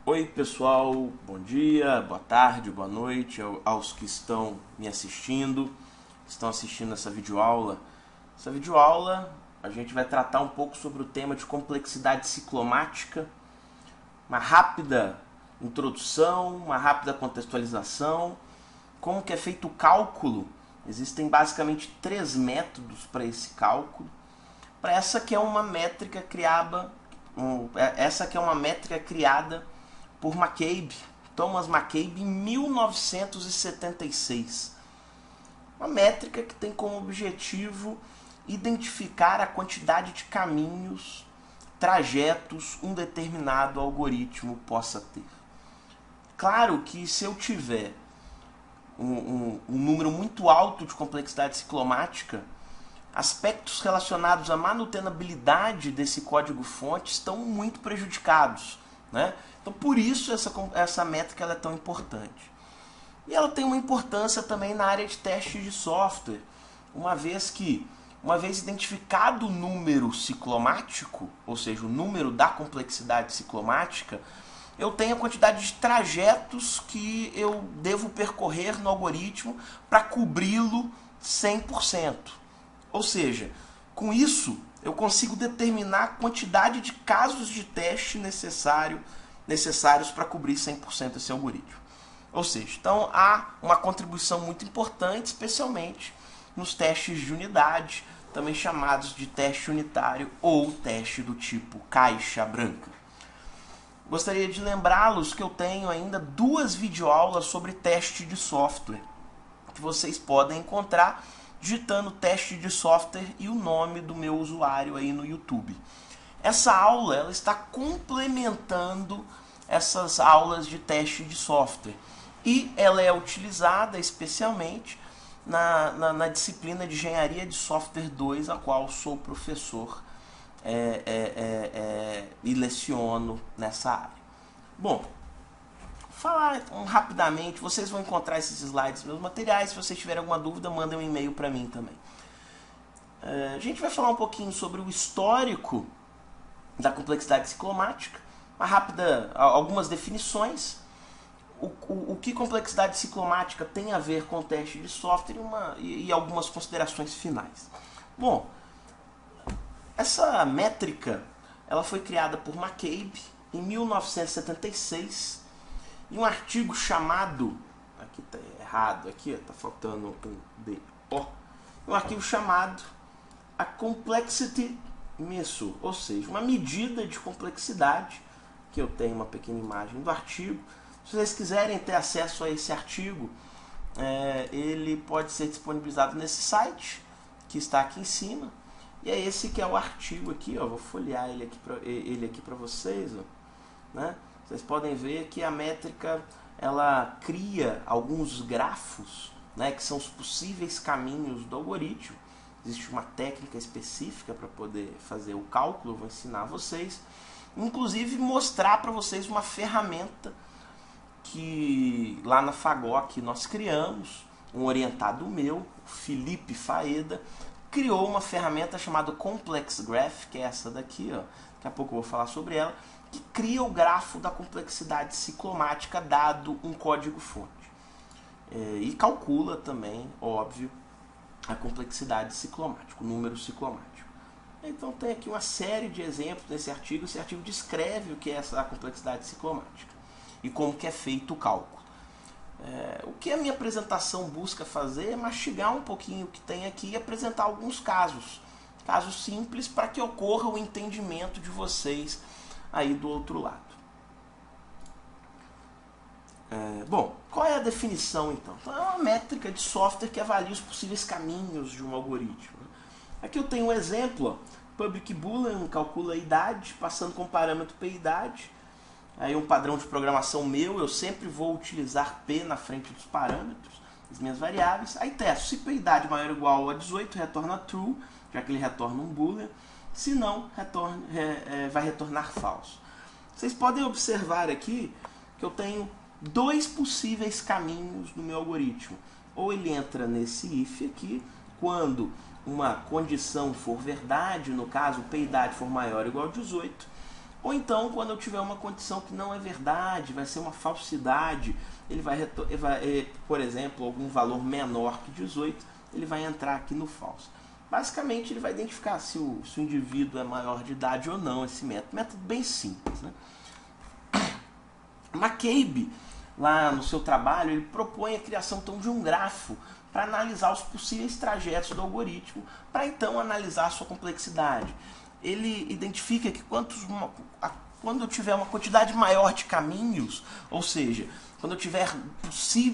Oi pessoal, bom dia, boa tarde, boa noite aos que estão me assistindo, estão assistindo essa videoaula. Essa videoaula a gente vai tratar um pouco sobre o tema de complexidade ciclomática, uma rápida introdução, uma rápida contextualização, como que é feito o cálculo. Existem basicamente três métodos para esse cálculo. Para essa que é uma métrica criada, por McCabe, Thomas McCabe, em 1976. Uma métrica que tem como objetivo identificar a quantidade de caminhos, trajetos um determinado algoritmo possa ter. Claro que se eu tiver um número muito alto de complexidade ciclomática, aspectos relacionados à manutenabilidade desse código-fonte estão muito prejudicados, né? Então, por isso essa métrica ela é tão importante. E ela tem uma importância também na área de testes de software, uma vez identificado o número ciclomático, ou seja, o número da complexidade ciclomática, eu tenho a quantidade de trajetos que eu devo percorrer no algoritmo para cobri-lo 100%. Ou seja, com isso eu consigo determinar a quantidade de casos de teste necessários para cobrir 100% esse algoritmo. Ou seja, então há uma contribuição muito importante, especialmente nos testes de unidade, também chamados de teste unitário ou teste do tipo caixa branca. Gostaria de lembrá-los que eu tenho ainda 2 videoaulas sobre teste de software, que vocês podem encontrar digitando teste de software e o nome do meu usuário aí no YouTube. Essa aula ela está complementando essas aulas de teste de software e ela é utilizada especialmente na disciplina de Engenharia de Software 2, a qual sou professor e leciono nessa área. Bom, falar rapidamente, vocês vão encontrar esses slides nos meus materiais. Se vocês tiverem alguma dúvida, mandem um e-mail para mim também. A gente vai falar um pouquinho sobre o histórico da complexidade ciclomática, algumas definições, o que complexidade ciclomática tem a ver com o teste de software e algumas considerações finais. Bom, essa métrica ela foi criada por McCabe em 1976 em um artigo chamado, aqui está errado, aqui está faltando um D, um artigo chamado A Complexity Measure, ou seja, uma medida de complexidade, que eu tenho uma pequena imagem do artigo. Se vocês quiserem ter acesso a esse artigo, ele pode ser disponibilizado nesse site, que está aqui em cima, e é esse que é o artigo aqui, ó. Vou folhear ele aqui para vocês, ó, né? Vocês podem ver que a métrica ela cria alguns grafos, né, que são os possíveis caminhos do algoritmo. Existe uma técnica específica para poder fazer o cálculo, eu vou ensinar a vocês. Inclusive mostrar para vocês uma ferramenta que lá na FAGOC nós criamos, um orientado meu, o Felipe Faeda, criou uma ferramenta chamada Complex Graph, que é essa daqui, ó. Daqui a pouco eu vou falar sobre ela, que cria o grafo da complexidade ciclomática dado um código-fonte. E calcula também, óbvio, a complexidade ciclomática, o número ciclomático. Então tem aqui uma série de exemplos nesse artigo. Esse artigo descreve o que é a complexidade ciclomática e como que é feito o cálculo. O que a minha apresentação busca fazer é mastigar um pouquinho o que tem aqui e apresentar alguns casos simples para que ocorra o entendimento de vocês aí do outro lado. Bom, qual é a definição então? Então é uma métrica de software que avalia os possíveis caminhos de um algoritmo. Aqui eu tenho um exemplo, ó. Public Boolean calcula a idade, passando com o parâmetro p-idade. Aí um padrão de programação meu, eu sempre vou utilizar p na frente dos parâmetros, das minhas variáveis. Aí testo, se p-idade maior ou igual a 18, retorna true, já que ele retorna um boolean. Se não, vai retornar falso. Vocês podem observar aqui que eu tenho 2 possíveis caminhos do meu algoritmo. Ou ele entra nesse if aqui, quando uma condição for verdade, no caso p-idade for maior ou igual a 18, Ou então, quando eu tiver uma condição que não é verdade, vai ser uma falsidade, ele vai, por exemplo, algum valor menor que 18, ele vai entrar aqui no falso. Basicamente, ele vai identificar se o indivíduo é maior de idade ou não, esse método. Método bem simples, né? McCabe, lá no seu trabalho, ele propõe a criação então, de um grafo para analisar os possíveis trajetos do algoritmo, para então analisar a sua complexidade. Ele identifica que quando eu tiver uma quantidade maior de caminhos, ou seja, quando eu tiver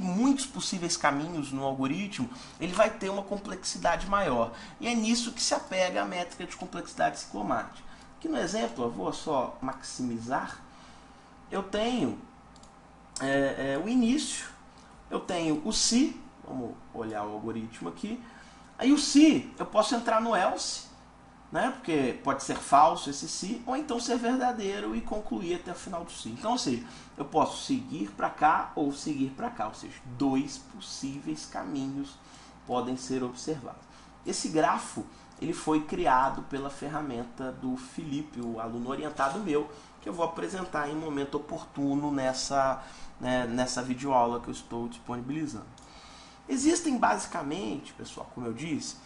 muitos possíveis caminhos no algoritmo, ele vai ter uma complexidade maior. E é nisso que se apega a métrica de complexidade ciclomática. Aqui no exemplo, eu vou só maximizar, eu tenho o início, eu tenho o se, vamos olhar o algoritmo aqui, aí o se, eu posso entrar no else, né? Porque pode ser falso esse se, ou então ser verdadeiro e concluir até o final do se. Então, ou seja, eu posso seguir para cá ou seguir para cá, ou seja, dois possíveis caminhos podem ser observados. Esse grafo ele foi criado pela ferramenta do Felipe, o aluno orientado meu, que eu vou apresentar em momento oportuno nessa videoaula que eu estou disponibilizando. Existem basicamente, pessoal, como eu disse,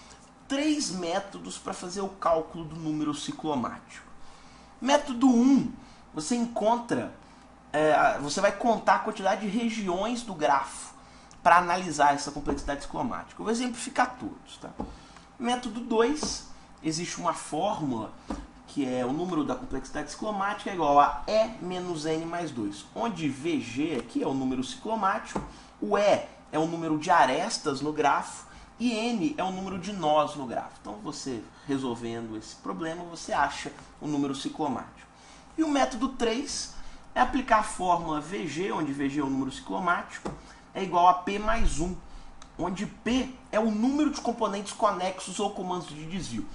3 métodos para fazer o cálculo do número ciclomático. Método 1, você vai contar a quantidade de regiões do grafo para analisar essa complexidade ciclomática. Eu vou exemplificar todos. Tá? Método 2, existe uma fórmula que é o número da complexidade ciclomática é igual a E menos N mais 2, onde VG aqui é o número ciclomático, o E é o número de arestas no grafo, e N é o número de nós no grafo. Então, você resolvendo esse problema, você acha o número ciclomático. E o método 3 é aplicar a fórmula VG, onde VG é o número ciclomático, é igual a P mais 1, onde P é o número de componentes conexos ou comandos de desvio.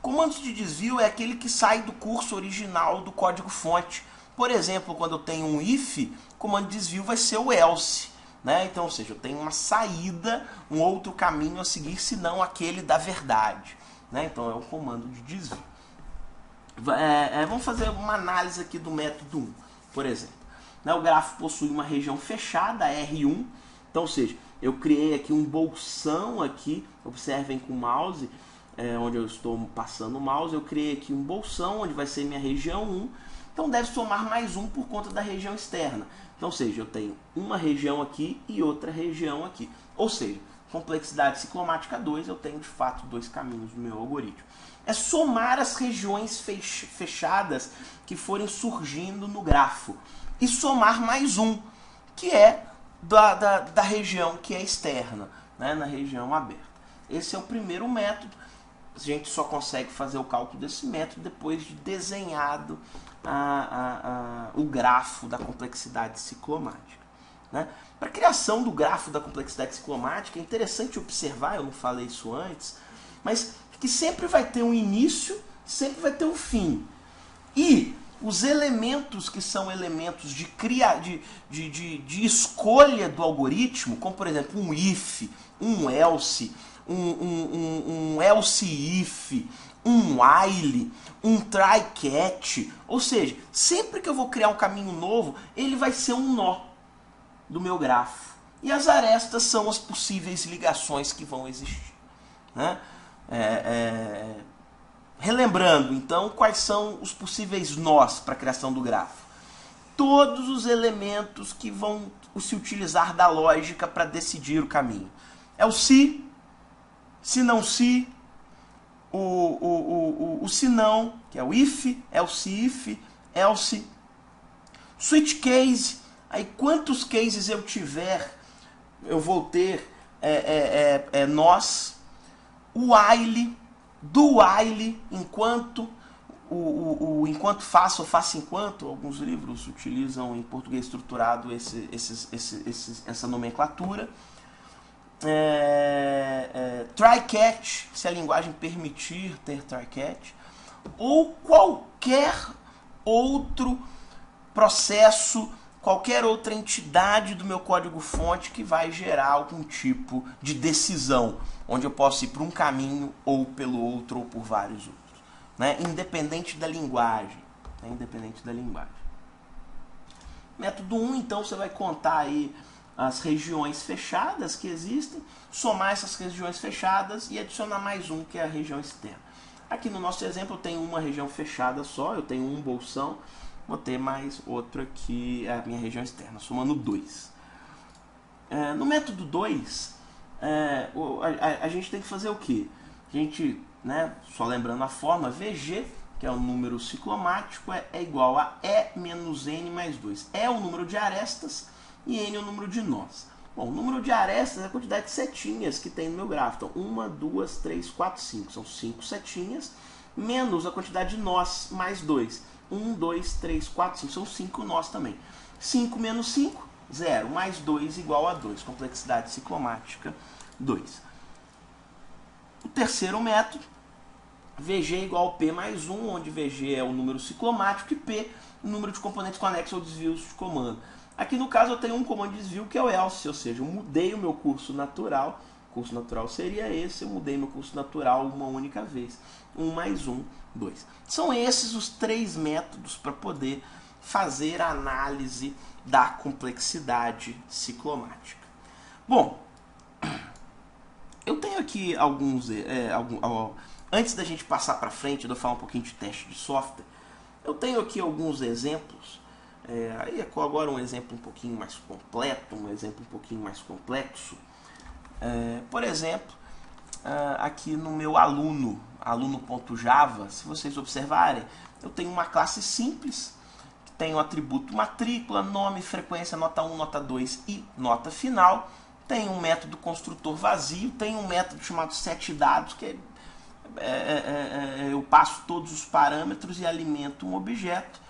Comandos de desvio é aquele que sai do curso original do código-fonte. Por exemplo, quando eu tenho um if, o comando de desvio vai ser o else. Né? Então, ou seja, eu tenho uma saída, um outro caminho a seguir, senão aquele da verdade. Né? Então, é o comando de desvio. Vamos fazer uma análise aqui do método 1, por exemplo. Né? O grafo possui uma região fechada, R1. Então, ou seja, eu criei aqui um bolsão aqui, observem com o mouse, onde eu estou passando o mouse, eu criei aqui um bolsão, onde vai ser minha região 1. Então, deve somar mais 1 por conta da região externa. Então, ou seja, eu tenho uma região aqui e outra região aqui. Ou seja, complexidade ciclomática 2, eu tenho de fato 2 caminhos no meu algoritmo. É somar as regiões fechadas que forem surgindo no grafo. E somar mais 1, que é da região que é externa, né, na região aberta. Esse é o primeiro método. A gente só consegue fazer o cálculo desse método depois de desenhado o grafo da complexidade ciclomática. Né? Para a criação do grafo da complexidade ciclomática, é interessante observar, eu não falei isso antes, mas que sempre vai ter um início, sempre vai ter um fim. E os elementos que são elementos de escolha do algoritmo, como por exemplo um if, um else, um else if, um while, um try catch, ou seja, sempre que eu vou criar um caminho novo, ele vai ser um nó do meu grafo. E as arestas são as possíveis ligações que vão existir. Né? Relembrando, então, quais são os possíveis nós para a criação do grafo? Todos os elementos que vão se utilizar da lógica para decidir o caminho. É o se não se, o se não, que é o if, else, switch case, aí quantos cases eu tiver, eu vou ter nós, o while, do while, enquanto, enquanto faço ou faço enquanto, alguns livros utilizam em português estruturado essa nomenclatura. Try catch, se a linguagem permitir ter try catch, ou qualquer outro processo, qualquer outra entidade do meu código-fonte que vai gerar algum tipo de decisão, onde eu posso ir por um caminho ou pelo outro ou por vários outros, né? Independente da linguagem. né, independente da linguagem. Método 1, então, você vai contar aí as regiões fechadas que existem, somar essas regiões fechadas e adicionar mais um, que é a região externa. Aqui no nosso exemplo eu tenho uma região fechada só, eu tenho um bolsão, vou ter mais outro aqui, a minha região externa, somando 2. No método 2, a gente tem que fazer o quê? A gente, né, só lembrando a forma, VG, que é o número ciclomático, é igual a E menos N mais 2. E é o número de arestas e N é o número de nós. Bom, o número de arestas é a quantidade de setinhas que tem no meu gráfico. Então, 1, 2, 3, 4, 5. São 5 setinhas, menos a quantidade de nós mais 2. 1, 2, 3, 4, 5. São 5 nós também. 5 menos 5, 0. Mais 2 igual a 2. Complexidade ciclomática, 2. O terceiro método, VG igual a P mais 1, onde VG é o número ciclomático e P o número de componentes conexos ou desvios de comando. Aqui no caso eu tenho um comando de desvio que é o else, ou seja, eu mudei o meu curso natural. O curso natural seria esse, eu mudei meu curso natural uma única vez. 1 mais 1, 2. São esses os 3 métodos para poder fazer a análise da complexidade ciclomática. Bom, eu tenho aqui alguns... antes da gente passar para frente, eu falar um pouquinho de teste de software, eu tenho aqui alguns exemplos. Aí agora um exemplo um pouquinho mais completo, um exemplo um pouquinho mais complexo. Por exemplo, aqui no meu aluno.java, se vocês observarem, eu tenho uma classe simples, que tem o atributo matrícula, nome, frequência, nota 1, nota 2 e nota final. Tem um método construtor vazio, tem um método chamado setDados, que eu passo todos os parâmetros e alimento um objeto.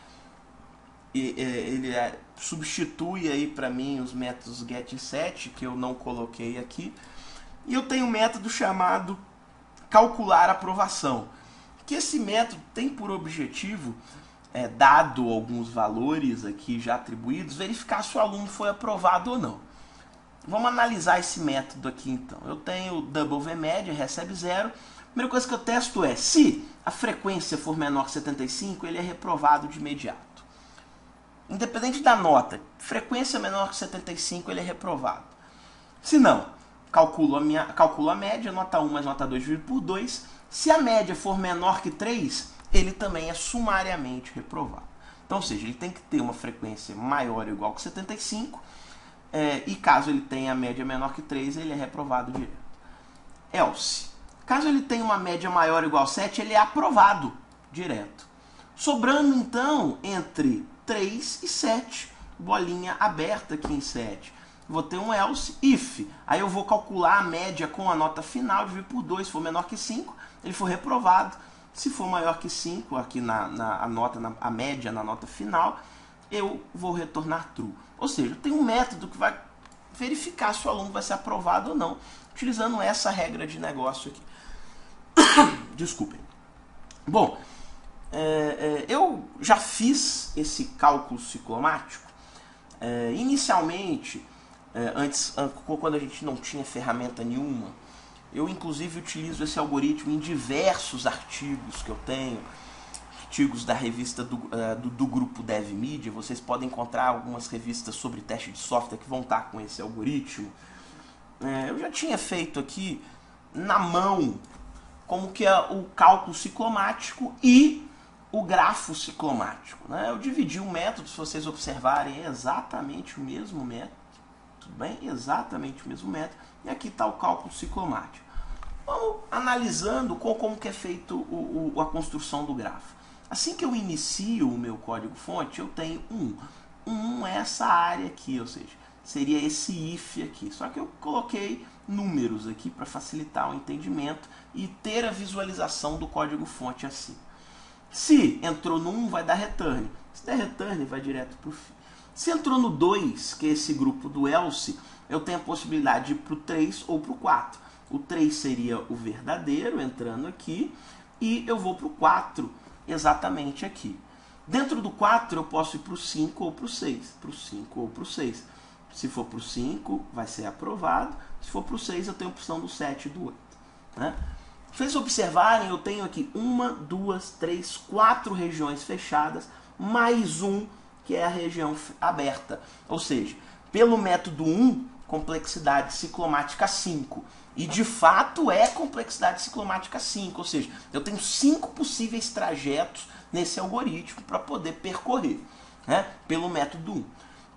Ele substitui aí para mim os métodos get e set, que eu não coloquei aqui. E eu tenho um método chamado calcular aprovação, que esse método tem por objetivo, dado alguns valores aqui já atribuídos, verificar se o aluno foi aprovado ou não. Vamos analisar esse método aqui então. Eu tenho double vmédia, recebe 0. A primeira coisa que eu testo é, se a frequência for menor que 75, ele é reprovado de imediato. Independente da nota, frequência menor que 75, ele é reprovado. Se não, calculo a média, nota 1 mais nota 2 dividido por 2. Se a média for menor que 3, ele também é sumariamente reprovado. Então, ou seja, ele tem que ter uma frequência maior ou igual que 75, e caso ele tenha a média menor que 3, ele é reprovado direto. Else, caso ele tenha uma média maior ou igual a 7, ele é aprovado direto. Sobrando, então, entre 3 e 7, bolinha aberta aqui em 7. Vou ter um else if, aí eu vou calcular a média com a nota final, dividir por 2, se for menor que 5, ele for reprovado. Se for maior que 5, aqui a média na nota final, eu vou retornar true. Ou seja, tem um método que vai verificar se o aluno vai ser aprovado ou não, utilizando essa regra de negócio aqui. Desculpem. Bom, eu já fiz esse cálculo ciclomático. Inicialmente, quando a gente não tinha ferramenta nenhuma, eu inclusive utilizo esse algoritmo em diversos artigos que eu tenho, artigos da revista do grupo DevMedia. Vocês podem encontrar algumas revistas sobre teste de software que vão estar com esse algoritmo. Eu já tinha feito aqui na mão como que é o cálculo ciclomático e o grafo ciclomático, né? Eu dividi o método, se vocês observarem, é exatamente o mesmo método, tudo bem? Exatamente o mesmo método, e aqui está o cálculo ciclomático. Vamos analisando como que é feito a construção do grafo. Assim que eu inicio o meu código-fonte, eu tenho é essa área aqui, ou seja, seria esse if aqui, só que eu coloquei números aqui para facilitar o entendimento e ter a visualização do código-fonte assim. Se entrou no 1, vai dar return. Se der return, vai direto para o fim. Se entrou no 2, que é esse grupo do else, eu tenho a possibilidade de ir para o 3 ou para o 4. O 3 seria o verdadeiro, entrando aqui, e eu vou para o 4, exatamente aqui. Dentro do 4, eu posso ir para o 5 ou para o 6. Para o 5 ou para o 6. Se for para o 5, vai ser aprovado. Se for para o 6, eu tenho a opção do 7 e do 8. Né? Se vocês observarem, eu tenho aqui 1, 2, 3, 4 regiões fechadas, mais 1, que é a região aberta. Ou seja, pelo método 1, complexidade ciclomática 5. E de fato é complexidade ciclomática 5. Ou seja, eu tenho 5 possíveis trajetos nesse algoritmo para poder percorrer, né, pelo método 1.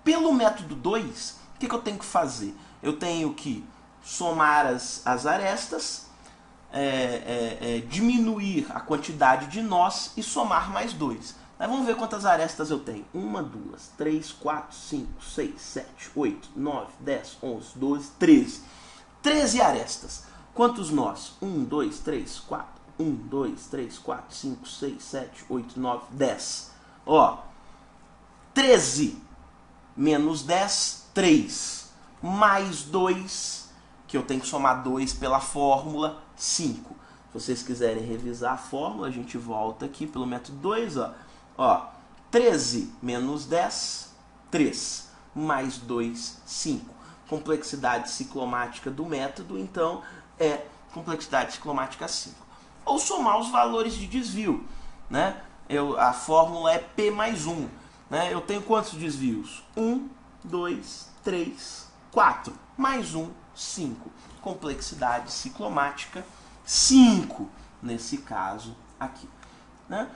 Pelo método 2, o que eu tenho que fazer? Eu tenho que somar as arestas, diminuir a quantidade de nós e somar mais 2. Mas vamos ver quantas arestas eu tenho. 1, 2, 3, 4, 5, 6, 7, 8, 9, 10, 11, 12, 13. 13 arestas. Quantos nós? 1, 2, 3, 4. 1, 2, 3, 4, 5, 6, 7, 8, 9, 10. Ó, 13 menos 10, 3. Mais 2, que eu tenho que somar 2 pela fórmula, 5. Se vocês quiserem revisar a fórmula, a gente volta aqui pelo método 2, ó. 13 menos 10, 3. Mais 2, 5. Complexidade ciclomática do método, então, é complexidade ciclomática 5. Ou somar os valores de desvio, né? A fórmula é P mais 1. Né? Eu tenho quantos desvios? 1, 2, 3, 4. Mais 1, 5. Complexidade ciclomática 5, nesse caso aqui. Né?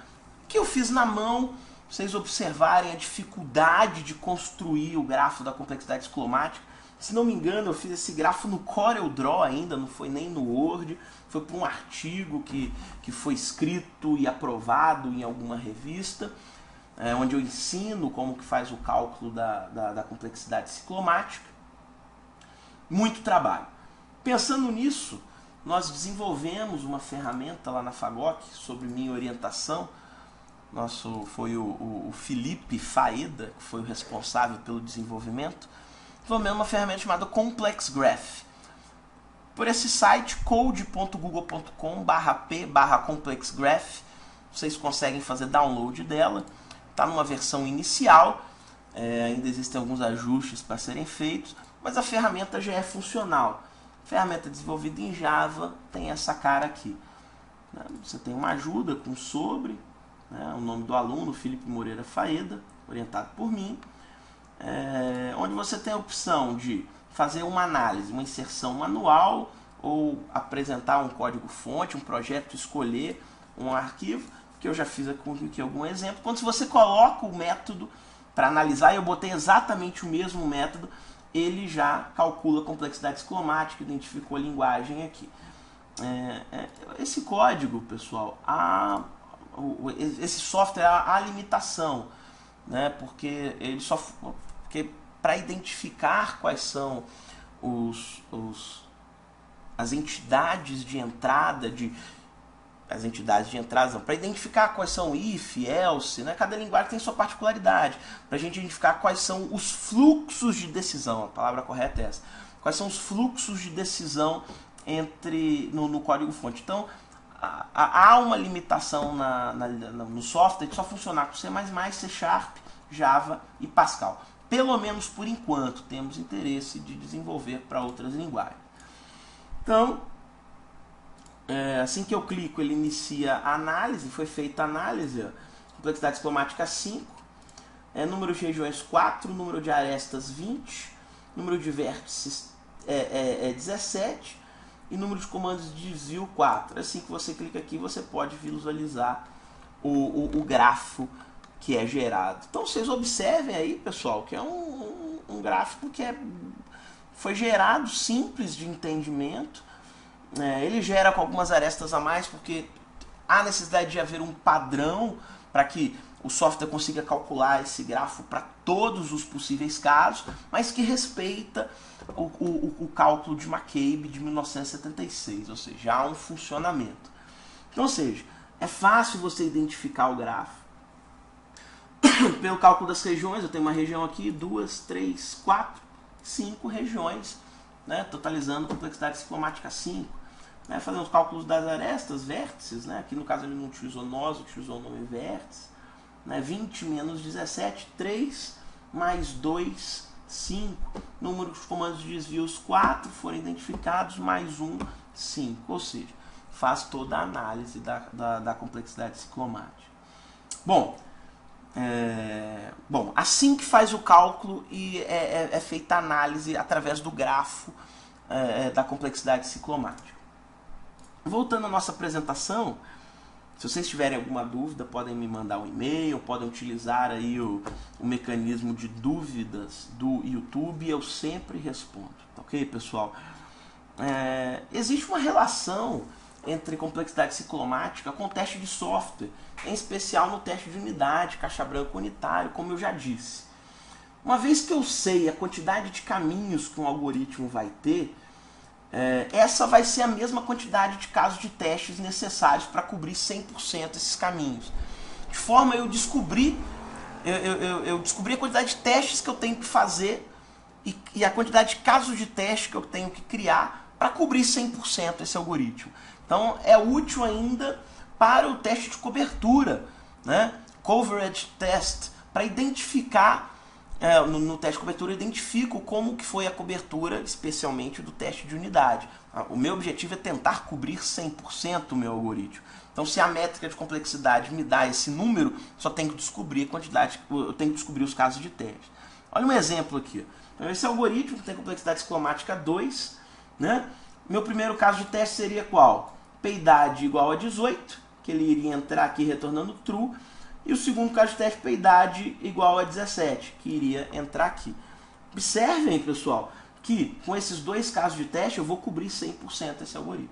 O que eu fiz na mão, vocês observarem a dificuldade de construir o grafo da complexidade ciclomática. Se não me engano, eu fiz esse grafo no CorelDRAW ainda, não foi nem no Word. Foi por um artigo que foi escrito e aprovado em alguma revista, onde eu ensino como que faz o cálculo da complexidade ciclomática. Muito trabalho. Pensando nisso, nós desenvolvemos uma ferramenta lá na FAGOC, sob minha orientação. Foi o Felipe Faeda, que foi o responsável pelo desenvolvimento. Desenvolvemos uma ferramenta chamada ComplexGraph. Por esse site, code.google.com/p/complexgraph, vocês conseguem fazer download dela. Está numa versão inicial, ainda existem alguns ajustes para serem feitos, mas a ferramenta já é funcional. A ferramenta desenvolvida em Java tem essa cara aqui. Né? Você tem uma ajuda com sobre, né? O nome do aluno, Felipe Moreira Faeda, orientado por mim, onde você tem a opção de fazer uma análise, uma inserção manual, ou apresentar um código-fonte, um projeto, escolher um arquivo, que eu já fiz aqui algum exemplo. Quando você coloca o método para analisar, eu botei exatamente o mesmo método, ele já calcula a complexidade ciclomática, identificou a linguagem aqui. Esse código, pessoal, esse software há limitação, né? Porque ele para identificar quais são as entidades de entrada, para identificar quais são if, else, né? Cada linguagem tem sua particularidade, para a gente identificar quais são os fluxos de decisão, a palavra correta é essa, quais são os fluxos de decisão no código-fonte. Então, há uma limitação no software de só funcionar com C++, C#, Java e Pascal. Pelo menos por enquanto, temos interesse de desenvolver para outras linguagens. Então, assim que eu clico, ele inicia a análise, foi feita a análise, complexidade ciclomática 5, número de regiões 4, número de arestas 20, número de vértices 17 e número de comandos de desvio 4. Assim que você clica aqui, você pode visualizar o grafo que é gerado. Então vocês observem aí, pessoal, que é um gráfico que foi gerado simples de entendimento. Ele gera com algumas arestas a mais, porque há necessidade de haver um padrão para que o software consiga calcular esse grafo para todos os possíveis casos, mas que respeita o cálculo de McCabe de 1976, ou seja, há um funcionamento. Então, ou seja, é fácil você identificar o grafo. Pelo cálculo das regiões, eu tenho uma região aqui, 2, 3, 4, 5 regiões, né, totalizando complexidade ciclomática 5. Né, fazendo os cálculos das arestas, vértices, né, aqui no caso ele não utilizou nós, utilizou o nome vértice. Né, 20 menos 17, 3, mais 2, 5. Número de comandos de desvios 4 foram identificados, mais 1, 5. Ou seja, faz toda a análise da complexidade ciclomática. Bom, Bom, assim que faz o cálculo e é feita a análise através do grafo da complexidade ciclomática. Voltando à nossa apresentação, se vocês tiverem alguma dúvida, podem me mandar um e-mail, podem utilizar aí o mecanismo de dúvidas do YouTube, eu sempre respondo, tá ok, pessoal? Existe uma relação entre complexidade ciclomática com teste de software, em especial no teste de unidade, caixa branca unitário, como eu já disse. Uma vez que eu sei a quantidade de caminhos que um algoritmo vai ter, essa vai ser a mesma quantidade de casos de testes necessários para cobrir 100% esses caminhos. De forma a eu descobrir a quantidade de testes que eu tenho que fazer e a quantidade de casos de teste que eu tenho que criar para cobrir 100% esse algoritmo. Então é útil ainda para o teste de cobertura, né? Coverage test, para identificar, no teste de cobertura eu identifico como que foi a cobertura, especialmente do teste de unidade. O meu objetivo é tentar cobrir 100% o meu algoritmo. Então se a métrica de complexidade me dá esse número, só tenho que descobrir a quantidade, eu tenho que descobrir os casos de teste. Olha um exemplo aqui. Então, esse algoritmo tem complexidade ciclomática 2, né? Meu primeiro caso de teste seria qual? P-idade igual a 18, que ele iria entrar aqui retornando true. E o segundo caso de teste, P-idade igual a 17, que iria entrar aqui. Observem, pessoal, que com esses dois casos de teste eu vou cobrir 100% esse algoritmo.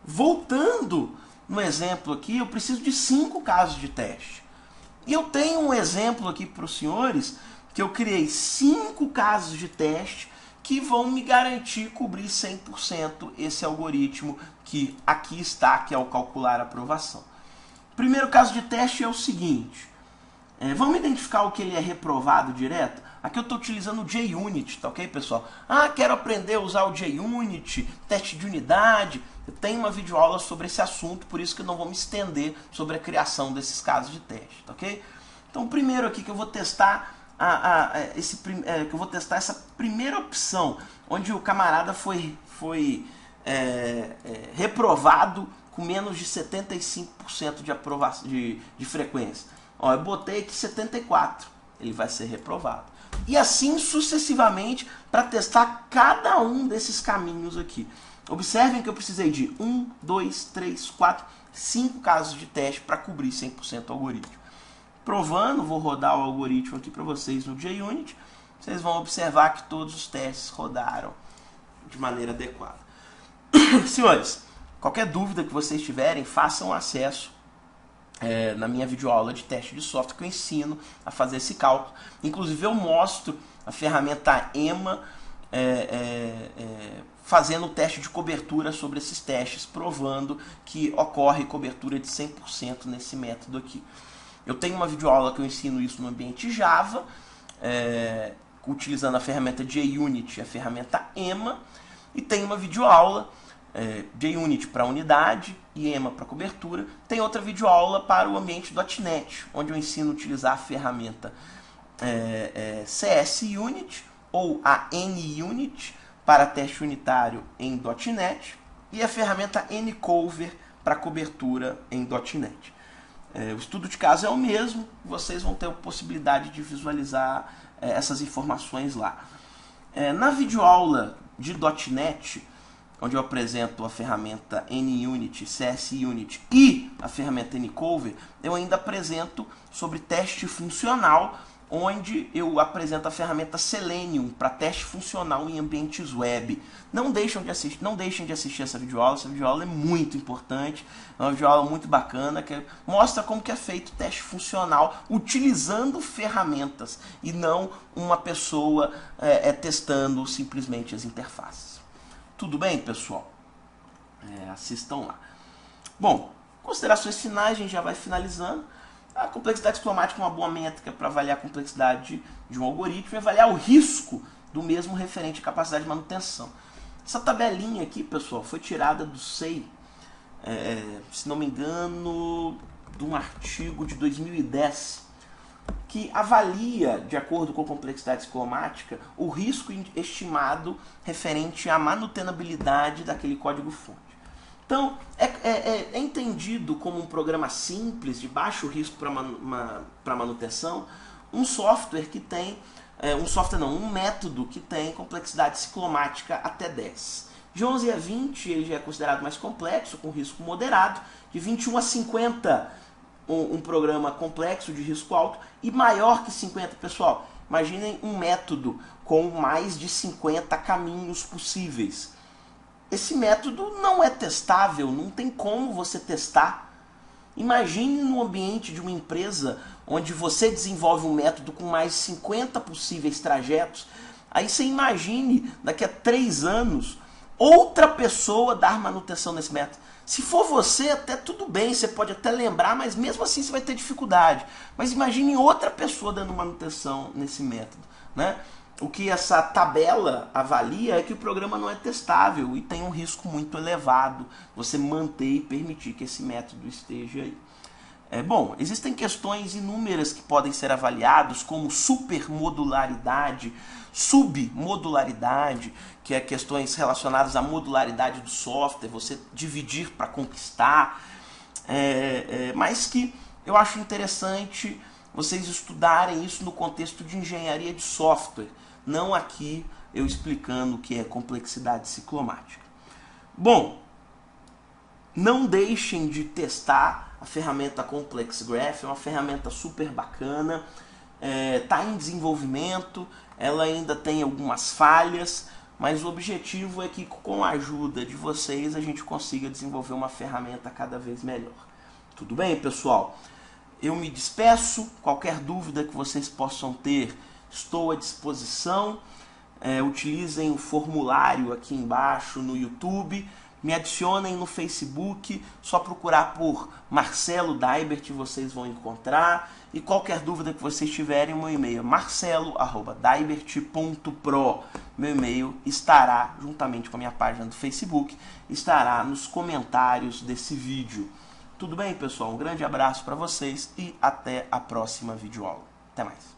Voltando no exemplo aqui, eu preciso de 5 casos de teste. E eu tenho um exemplo aqui para os senhores, que eu criei 5 casos de teste que vão me garantir cobrir 100% esse algoritmo que aqui está, que é o calcular a aprovação. O primeiro caso de teste é o seguinte. Vamos identificar o que ele é reprovado direto? Aqui eu estou utilizando o JUnit, tá ok, pessoal? Quero aprender a usar o JUnit, teste de unidade. Eu tenho uma videoaula sobre esse assunto, por isso que eu não vou me estender sobre a criação desses casos de teste, tá ok? Então, o primeiro aqui que eu vou testar, essa primeira opção, onde o camarada foi reprovado com menos de 75% de aprovação de frequência. Eu botei aqui 74, ele vai ser reprovado. E assim sucessivamente para testar cada um desses caminhos aqui. Observem que eu precisei de 1, 2, 3, 4, 5 casos de teste para cobrir 100% o algoritmo. Provando, vou rodar o algoritmo aqui para vocês no JUnit. Vocês vão observar que todos os testes rodaram de maneira adequada. Senhores, qualquer dúvida que vocês tiverem, façam acesso na minha videoaula de teste de software que eu ensino a fazer esse cálculo. Inclusive eu mostro a ferramenta EMA fazendo o teste de cobertura sobre esses testes, provando que ocorre cobertura de 100% nesse método aqui. Eu tenho uma videoaula que eu ensino isso no ambiente Java, utilizando a ferramenta JUnit e a ferramenta EMA, e tem uma videoaula JUnit para unidade e EMA para cobertura. Tem outra videoaula para o ambiente .NET, onde eu ensino a utilizar a ferramenta CSUnit ou a NUnit para teste unitário em .NET e a ferramenta NCover para cobertura em .NET. O estudo de caso é o mesmo, vocês vão ter a possibilidade de visualizar essas informações lá. Na videoaula de .NET, onde eu apresento a ferramenta NUnit, CSUnit e a ferramenta NCover, eu ainda apresento sobre teste funcional, onde eu apresento a ferramenta Selenium para teste funcional em ambientes web. Não deixem de assistir essa videoaula é muito importante, é uma videoaula muito bacana, que mostra como que é feito teste funcional utilizando ferramentas e não uma pessoa testando simplesmente as interfaces. Tudo bem, pessoal? Assistam lá. Bom, considerações finais, a gente já vai finalizando. A complexidade ciclomática é uma boa métrica para avaliar a complexidade de um algoritmo e avaliar o risco do mesmo referente à capacidade de manutenção. Essa tabelinha aqui, pessoal, foi tirada do SEI, se não me engano, de um artigo de 2010, que avalia, de acordo com a complexidade ciclomática, o risco estimado referente à manutenabilidade daquele código-fonte. Então, é entendido como um programa simples, de baixo risco para manutenção, um software que tem, um método que tem complexidade ciclomática até 10. De 11 a 20 ele já é considerado mais complexo, com risco moderado. De 21 a 50, um programa complexo de risco alto. E maior que 50, pessoal, imaginem um método com mais de 50 caminhos possíveis. Esse método não é testável, não tem como você testar. Imagine no ambiente de uma empresa onde você desenvolve um método com mais de 50 possíveis trajetos. Aí você imagine, daqui a 3 anos, outra pessoa dar manutenção nesse método. Se for você, até tudo bem, você pode até lembrar, mas mesmo assim você vai ter dificuldade. Mas imagine outra pessoa dando manutenção nesse método, né? O que essa tabela avalia é que o programa não é testável e tem um risco muito elevado você manter e permitir que esse método esteja aí. Bom, existem questões inúmeras que podem ser avaliadas, como supermodularidade, submodularidade, que é questões relacionadas à modularidade do software, você dividir para conquistar, mas que eu acho interessante vocês estudarem isso no contexto de engenharia de software, não aqui eu explicando o que é complexidade ciclomática. Bom, não deixem de testar a ferramenta Complex Graph, é uma ferramenta super bacana, está em desenvolvimento, ela ainda tem algumas falhas, mas o objetivo é que com a ajuda de vocês a gente consiga desenvolver uma ferramenta cada vez melhor. Tudo bem, pessoal? Eu me despeço, qualquer dúvida que vocês possam ter, estou à disposição. Utilizem o formulário aqui embaixo no YouTube, me adicionem no Facebook, só procurar por Marcelo Daibert vocês vão encontrar. E qualquer dúvida que vocês tiverem, meu e-mail é marcelo@daibert.pro. Meu e-mail estará, juntamente com a minha página do Facebook, estará nos comentários desse vídeo. Tudo bem, pessoal? Um grande abraço para vocês e até a próxima videoaula. Até mais.